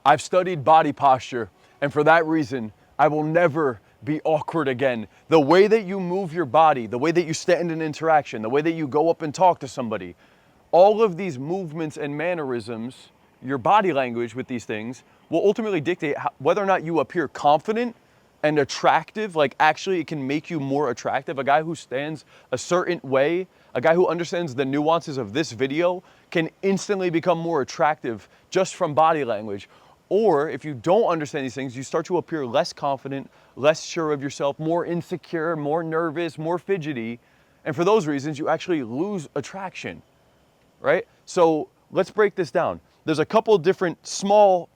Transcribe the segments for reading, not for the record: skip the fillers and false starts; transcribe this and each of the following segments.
I've studied body posture, and for that reason, I will never be awkward again. The way that you move your body, the way that you stand in interaction, the way that you go up and talk to somebody, all of these movements and mannerisms, your body language with these things, will ultimately dictate whether or not you appear confident and attractive. Like, actually, it can make you more attractive. A guy who stands a certain way, a guy who understands the nuances of this video, can instantly become more attractive just from body language. Or if you don't understand these things, you start to appear less confident, less sure of yourself, more insecure, more nervous, more fidgety. And for those reasons, you actually lose attraction, right? So let's break this down. There's a couple different small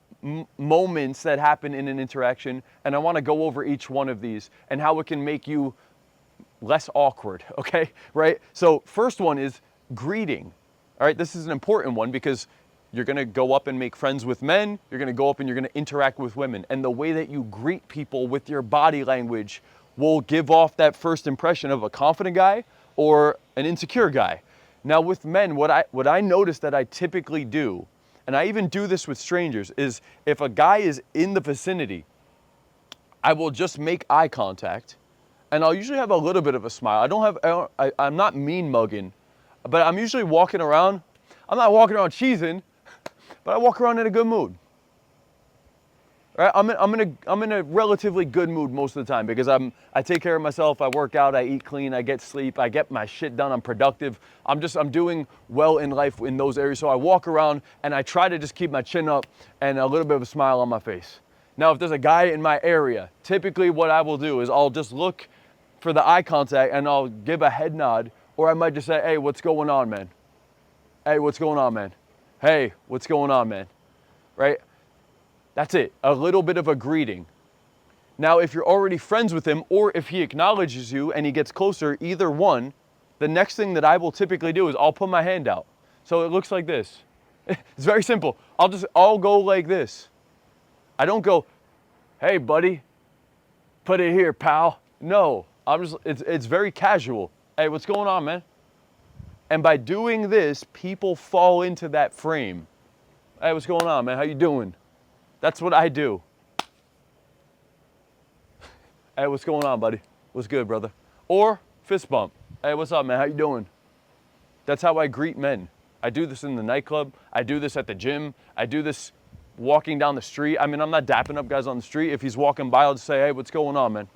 moments that happen in an interaction, and I want to go over each one of these and how it can make you less awkward, okay? Right? So first one is greeting. All right, this is an important one because you're gonna go up and make friends with men, you're gonna go up and you're gonna interact with women. And the way that you greet people with your body language will give off that first impression of a confident guy or an insecure guy. Now with men, what I notice that I typically do, and I even do this with strangers, is if a guy is in the vicinity, I will just make eye contact, and I'll usually have a little bit of a smile. I'm not mean mugging, but I'm usually walking around. I'm not walking around cheesing, but I walk around in a good mood. Right? I'm in a relatively good mood most of the time because I take care of myself, I work out, I eat clean, I get sleep, I get my shit done, I'm productive. I'm doing well in life in those areas. So I walk around and I try to just keep my chin up and a little bit of a smile on my face. Now, if there's a guy in my area, typically what I will do is I'll just look for the eye contact and I'll give a head nod, or I might just say, hey, what's going on, man? Hey, what's going on, man? Hey, what's going on, man? Right? That's it, a little bit of a greeting. Now, if you're already friends with him, or if he acknowledges you and he gets closer, either one, the next thing that I will typically do is I'll put my hand out. So it looks like this. It's very simple. I'll go like this. I don't go, hey, buddy, put it here, pal. No, it's very casual. Hey, what's going on, man? And by doing this, people fall into that frame. Hey, what's going on, man? How you doing? That's what I do. Hey, what's going on, buddy? What's good, brother? Or fist bump. Hey, what's up, man? How you doing? That's how I greet men. I do this in the nightclub. I do this at the gym. I do this walking down the street. I mean, I'm not dapping up guys on the street. If he's walking by, I'll just say, hey, what's going on, man?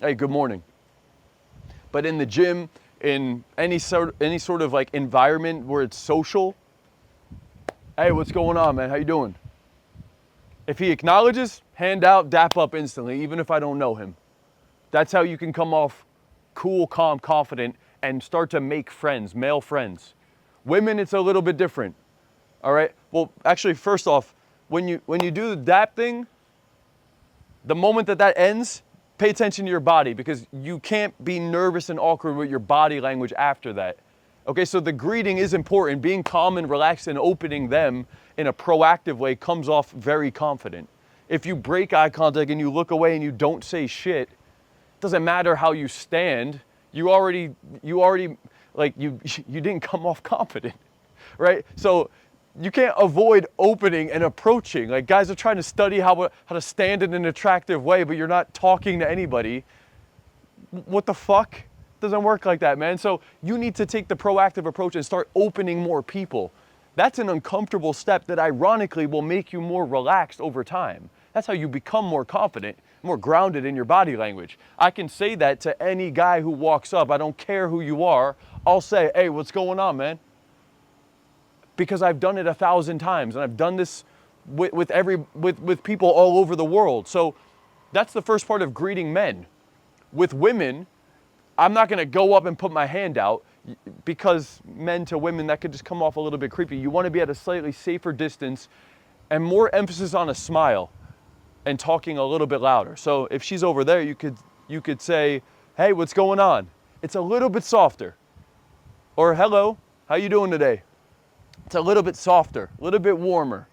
Hey, good morning. But in the gym, in any sort of like environment where it's social, hey, what's going on, man? How you doing? If he acknowledges, hand out, dap up instantly, even if I don't know him. That's how you can come off cool, calm, confident, and start to make friends, male friends. Women, it's a little bit different. All right? Well, actually, first off, when you do the dap thing, the moment that ends, pay attention to your body, because you can't be nervous and awkward with your body language after that. Okay, so the greeting is important. Being calm and relaxed and opening them in a proactive way comes off very confident. If you break eye contact and you look away and you don't say shit, it doesn't matter how you stand. You already like you didn't come off confident, right? So you can't avoid opening and approaching. Like, guys are trying to study how to stand in an attractive way, but you're not talking to anybody. What the fuck? Doesn't work like that, man. So you need to take the proactive approach and start opening more people. That's an uncomfortable step that ironically will make you more relaxed over time. That's how you become more confident, more grounded in your body language. I can say that to any guy who walks up. I don't care who you are. I'll say, hey, what's going on, man? Because I've done it 1,000 times, and I've done this with people all over the world. So that's the first part of greeting men. With women, I'm not gonna go up and put my hand out, because men to women, that could just come off a little bit creepy. You wanna be at a slightly safer distance and more emphasis on a smile and talking a little bit louder. So if she's over there, you could say, hey, what's going on? It's a little bit softer. Or hello, how you doing today? It's a little bit softer, a little bit warmer.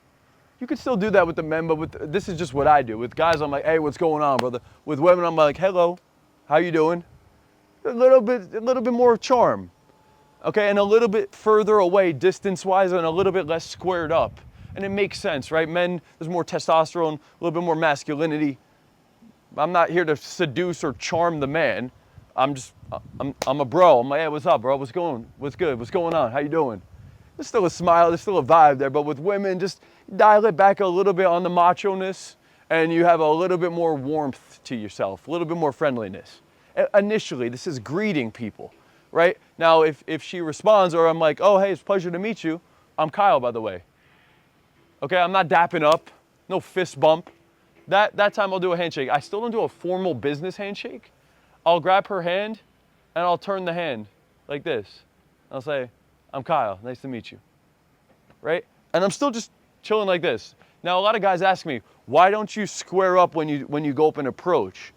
You could still do that with the men, but this is just what I do. With guys, I'm like, hey, what's going on, brother? With women, I'm like, hello, how you doing? A little bit more charm, okay? And a little bit further away, distance-wise, and a little bit less squared up. and it makes sense, right? Men, there's more testosterone, a little bit more masculinity. I'm not here to seduce or charm the man. I'm a bro. I'm like, hey, what's up, bro? What's good? What's going on? How you doing? There's still a smile, there's still a vibe there, but with women, just dial it back a little bit on the macho-ness, and you have a little bit more warmth to yourself, a little bit more friendliness. Initially, this is greeting people, right? Now, if she responds, or I'm like, oh, hey, it's a pleasure to meet you. I'm Kyle, by the way. Okay, I'm not dapping up, no fist bump. That time I'll do a handshake. I still don't do a formal business handshake. I'll grab her hand, and I'll turn the hand like this. I'll say, I'm Kyle, nice to meet you, right? And I'm still just chilling like this. Now, a lot of guys ask me, why don't you square up when you go up and approach?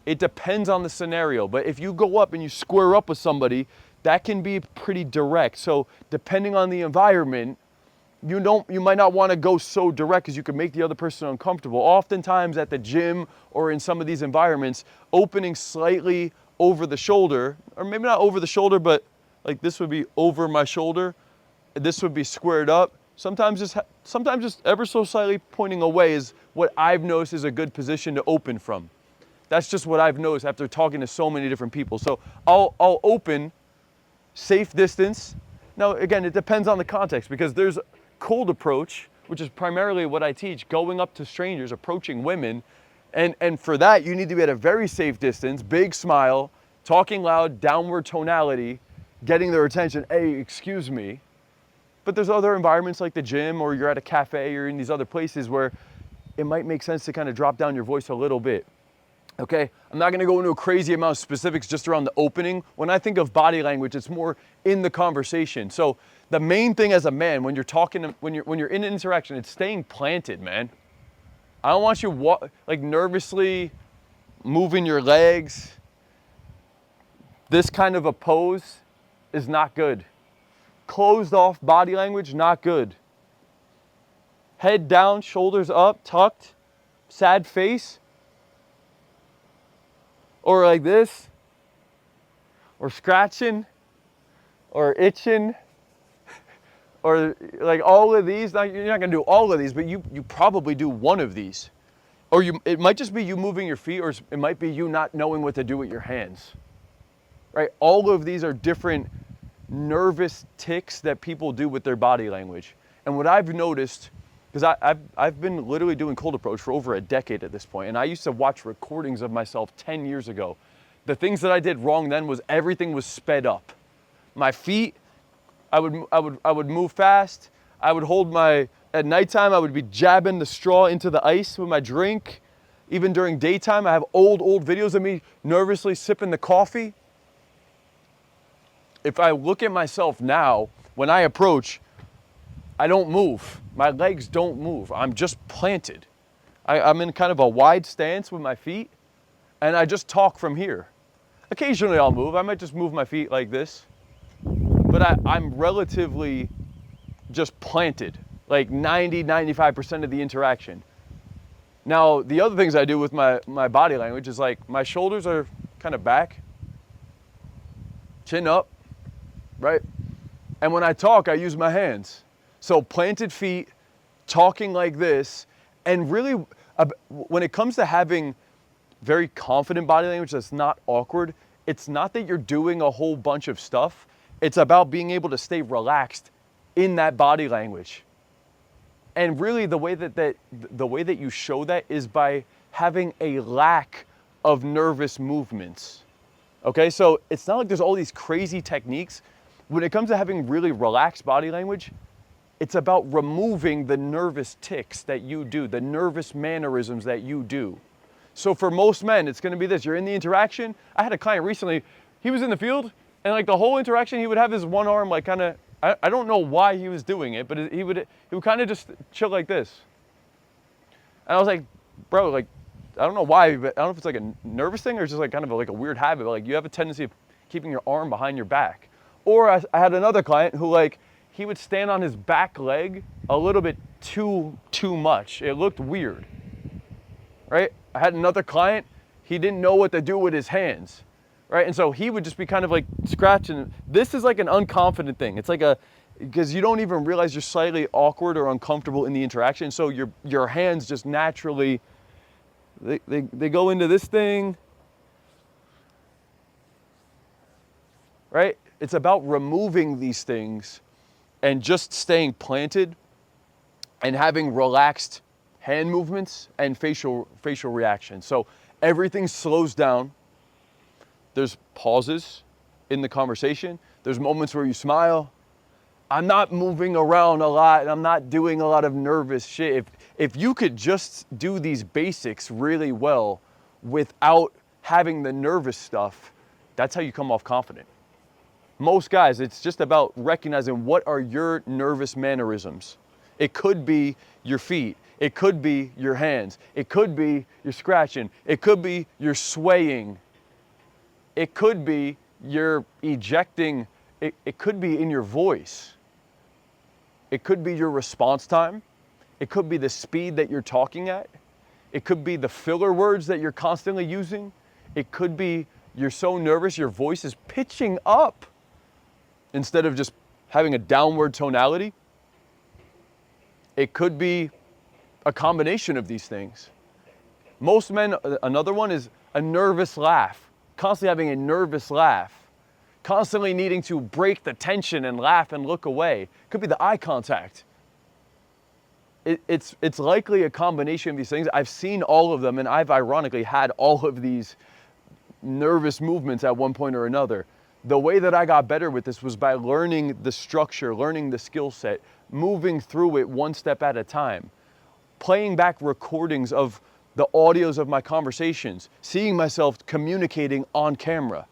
It depends on the scenario, but if you go up and you square up with somebody, that can be pretty direct. So depending on the environment, you might not want to go so direct because you could make the other person uncomfortable. Oftentimes at the gym or in some of these environments, opening slightly over the shoulder, or maybe not over the shoulder, but like this would be over my shoulder, this would be squared up. Sometimes just ever so slightly pointing away is what I've noticed is a good position to open from. That's just what I've noticed after talking to so many different people. So I'll open, safe distance. Now again, it depends on the context because there's cold approach, which is primarily what I teach, going up to strangers, approaching women. And for that, you need to be at a very safe distance, big smile, talking loud, downward tonality, getting their attention, hey, excuse me. But there's other environments like the gym or you're at a cafe or in these other places where it might make sense to kind of drop down your voice a little bit. Okay, I'm not gonna go into a crazy amount of specifics just around the opening. When I think of body language, it's more in the conversation. So the main thing as a man, when you're talking, when you're in an interaction, it's staying planted, man. I don't want you like nervously moving your legs. This kind of a pose is not good. Closed off body language, not good. Head down, shoulders up, tucked, sad face. Or like this, or scratching, or itching, or like all of these. Now, you're not gonna do all of these, but you probably do one of these. Or it might just be you moving your feet, or it might be you not knowing what to do with your hands, right? All of these are different nervous tics that people do with their body language. And what I've noticed, because I've been literally doing cold approach for over a decade at this point, and I used to watch recordings of myself 10 years ago. The things that I did wrong then was everything was sped up. My feet, I would move fast. I would hold at nighttime, I would be jabbing the straw into the ice with my drink. Even during daytime, I have old videos of me nervously sipping the coffee. If I look at myself now, when I approach, I don't move. My legs don't move. I'm just planted. I'm in kind of a wide stance with my feet, and I just talk from here. Occasionally I'll move. I might just move my feet like this, but I'm relatively just planted, like 95% of the interaction. Now, the other things I do with my body language is like my shoulders are kind of back, chin up, right? And when I talk, I use my hands. So planted feet, talking like this, and really, when it comes to having very confident body language that's not awkward, it's not that you're doing a whole bunch of stuff. It's about being able to stay relaxed in that body language. And really, the way that you show that is by having a lack of nervous movements. Okay, so it's not like there's all these crazy techniques. When it comes to having really relaxed body language, it's about removing the nervous tics that you do, the nervous mannerisms that you do. So for most men, it's gonna be this. You're in the interaction. I had a client recently, he was in the field, and like the whole interaction, he would have his one arm like kind of, I don't know why he was doing it, but he would kind of just chill like this. And I was like, bro, like, I don't know why, but I don't know if it's like a nervous thing or just like kind of like a weird habit, but like you have a tendency of keeping your arm behind your back. Or I had another client who like, he would stand on his back leg a little bit too much. It looked weird, right? I had another client, he didn't know what to do with his hands, right? And so he would just be kind of like scratching. This is like an unconfident thing. It's like because you don't even realize you're slightly awkward or uncomfortable in the interaction. So your hands just naturally, they go into this thing, right? It's about removing these things and just staying planted and having relaxed hand movements and facial reactions. So everything slows down. There's pauses in the conversation. There's moments where you smile. I'm not moving around a lot and I'm not doing a lot of nervous shit. If you could just do these basics really well without having the nervous stuff, that's how you come off confident. Most guys, it's just about recognizing what are your nervous mannerisms. It could be your feet. It could be your hands. It could be your scratching. It could be your swaying. It could be your ejecting. It could be in your voice. It could be your response time. It could be the speed that you're talking at. It could be the filler words that you're constantly using. It could be you're so nervous your voice is pitching up instead of just having a downward tonality. It could be a combination of these things. Most men, another one is a nervous laugh, constantly having a nervous laugh, constantly needing to break the tension and laugh and look away. Could be the eye contact. It's likely a combination of these things. I've seen all of them, and I've ironically had all of these nervous movements at one point or another. The way that I got better with this was by learning the structure, learning the skill set, moving through it one step at a time, playing back recordings of the audios of my conversations, seeing myself communicating on camera,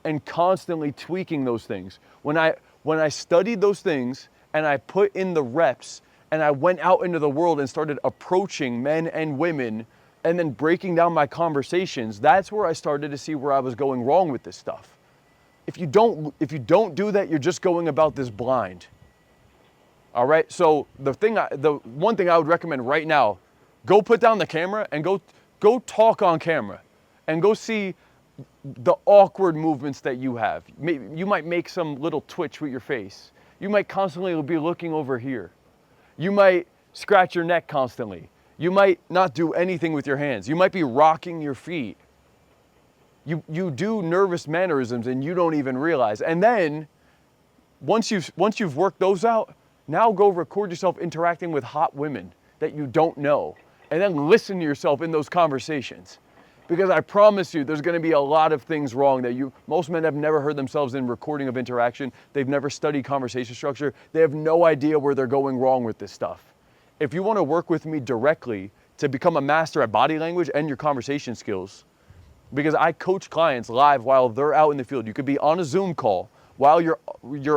and constantly tweaking those things. When I studied those things and I put in the reps and I went out into the world and started approaching men and women and then breaking down my conversations, that's where I started to see where I was going wrong with this stuff. If you don't do that, you're just going about this blind. All right, so the one thing I would recommend right now, go put down the camera and go talk on camera and go see the awkward movements that you have. You might make some little twitch with your face. You might constantly be looking over here. You might scratch your neck constantly. You might not do anything with your hands. You might be rocking your feet. You do nervous mannerisms and you don't even realize. And then once you've worked those out, now go record yourself interacting with hot women that you don't know, and then listen to yourself in those conversations. Because I promise you, there's gonna be a lot of things wrong that most men have never heard themselves in recording of interaction. They've never studied conversation structure. They have no idea where they're going wrong with this stuff. If you wanna work with me directly to become a master at body language and your conversation skills, because I coach clients live while they're out in the field. You could be on a Zoom call while you're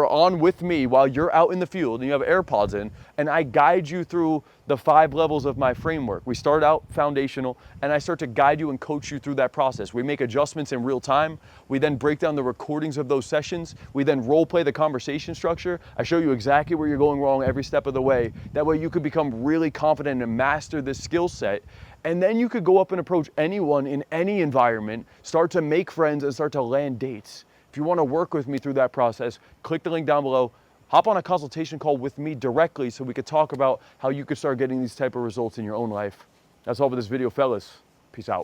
on with me while you're out in the field and you have AirPods in, and I guide you through the 5 levels of my framework. We start out foundational and I start to guide you and coach you through that process. We make adjustments in real time. We then break down the recordings of those sessions. We then role play the conversation structure. I show you exactly where you're going wrong every step of the way. That way you could become really confident and master this skill set. And then you could go up and approach anyone in any environment, start to make friends and start to land dates. If you want to work with me through that process, click the link down below, hop on a consultation call with me directly so we could talk about how you could start getting these type of results in your own life. That's all for this video, fellas. Peace out.